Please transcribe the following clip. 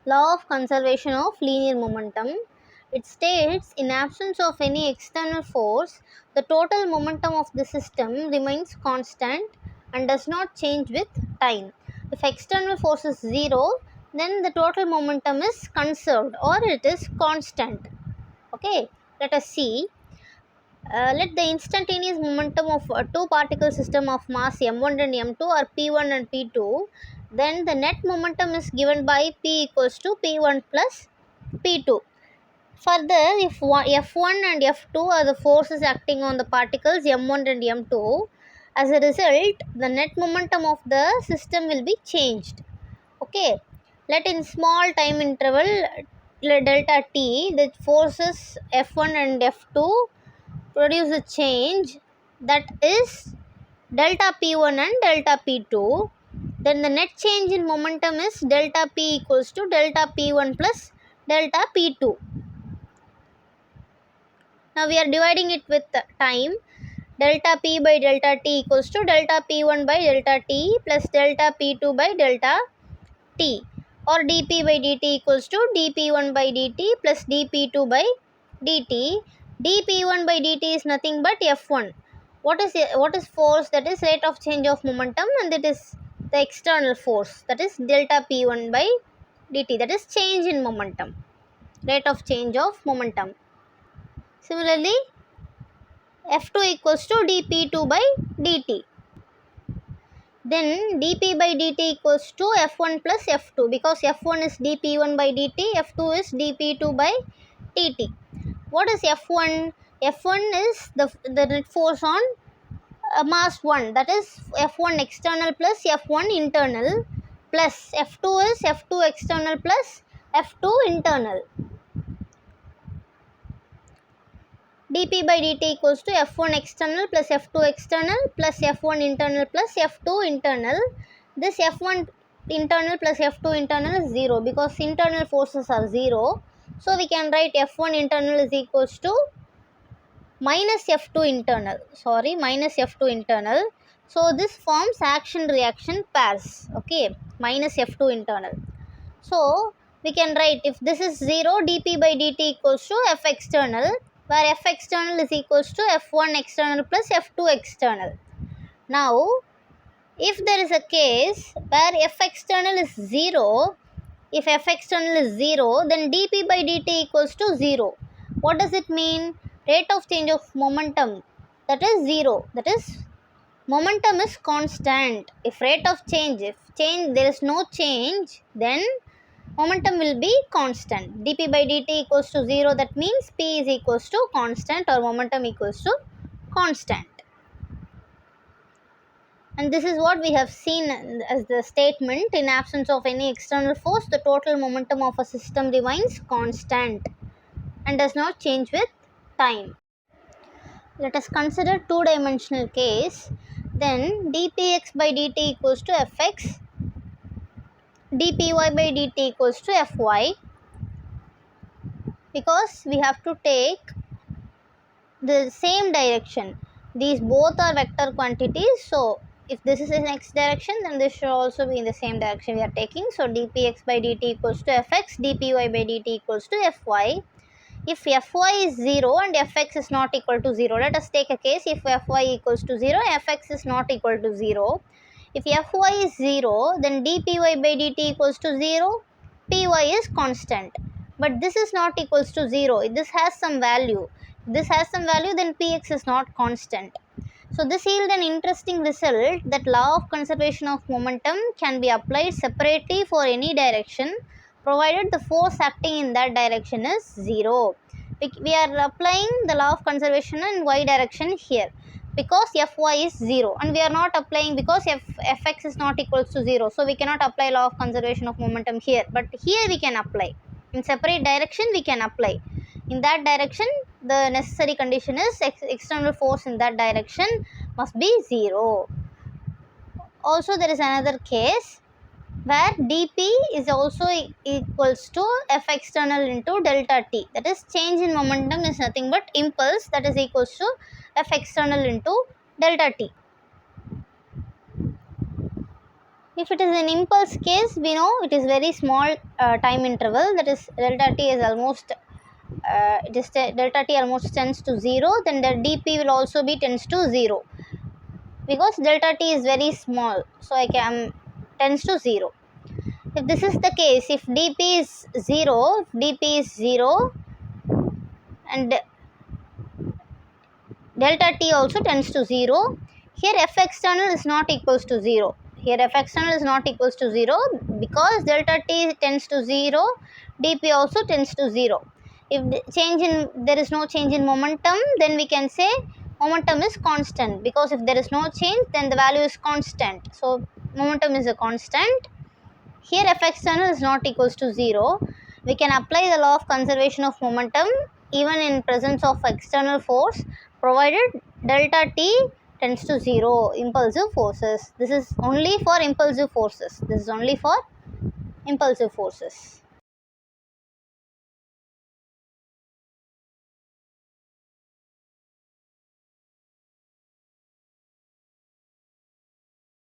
Law of conservation of linear momentum. It states in absence of any external force, the total momentum of the system remains constant and does not change with time. If external force is zero, then the total momentum is conserved or it is constant. Okay, let us see. Let the instantaneous momentum of a two particle system of mass m1 and m2 are p1 and p2. Then the net momentum is given by p equals to p1 plus p2. Further, if F1 and F2 are the forces acting on the particles M1 and M2, as a result, the net momentum of the system will be changed. Okay, let in small time interval delta t, the forces F1 and F2 produce a change that is delta P1 and delta P2. Then the net change in momentum is delta P equals to delta P1 plus delta P2. Now we are dividing it with time. Delta P by delta T equals to delta P1 by delta T plus delta P2 by delta T, or dP by dt equals to dP1 by dt plus dP2 by dt. dP1 by dt is nothing but F1. What is force? That is rate of change of momentum, and it is the external force, that is delta P1 by dt, that is change in momentum, rate of change of momentum. Similarly, F2 equals to dP2 by dt. Then dP by dt equals to F1 plus F2, because F1 is dP1 by dt, F2 is dP2 by dt. What is F1? F1 is the net force on mass 1, that is F1 external plus F1 internal, plus F2 is F2 external plus F2 internal. dP by dt equals to F1 external plus F2 external plus F1 internal plus F2 internal. This F1 internal plus F2 internal is 0 because internal forces are 0. So we can write F1 internal is equals to minus F2 internal. Minus F2 internal. So this forms action reaction pairs. Okay, minus F2 internal. So we can write, if this is 0, dP by dt equals to F external, where F external is equals to F1 external plus F2 external. Now, if there is a case where F external is 0, if F external is 0, then dP by dt equals to 0. What does it mean? Rate of change of momentum, that is 0. That is, momentum is constant. If rate of change, there is no change, then momentum will be constant. dP by dt equals to 0, that means P is equals to constant, or momentum equals to constant. And this is what we have seen as the statement: in absence of any external force, the total momentum of a system remains constant and does not change with time. Let us consider two-dimensional case. Then dpx by dt equals to fx, dpy by dt equals to fy, because we have to take the same direction. These both are vector quantities, so if this is in x direction, then this should also be in the same direction we are taking. So dpx by dt equals to fx, dpy by dt equals to fy. If fy is 0 and fx is not equal to 0, let us take a case if fy equals to 0, fx is not equal to 0. If fy is 0, then dpy by dt equals to 0, py is constant. But this is not equals to 0, this has some value. If this has some value, then px is not constant. So this yields an interesting result, that law of conservation of momentum can be applied separately for any direction, provided the force acting in that direction is 0. We are applying the law of conservation in y direction here, because fy is 0, and we are not applying because fx is not equals to 0. So we cannot apply law of conservation of momentum here, but here we can apply. In separate direction we can apply. In that direction, the necessary condition is external force in that direction must be 0. Also, there is another case where dp is also equals to f external into delta t. That is, change in momentum is nothing but impulse, that is equals to f external into delta t. If it is an impulse case, we know it is very small time interval, that is delta t is almost delta t almost tends to 0, then the dp will also be tends to 0 because delta t is very small, so I can tends to 0. If this is the case, if dp is 0, if dp is 0 and delta t also tends to 0, here f external is not equals to 0. Here f external is not equals to 0 because delta t tends to 0, dp also tends to 0. If there is no change in momentum, then we can say momentum is constant, because if there is no change, then the value is constant. So momentum is a constant. Here f external is not equals to 0. We can apply the law of conservation of momentum even in presence of external force, provided delta t tends to 0, impulsive forces. This is only for impulsive forces.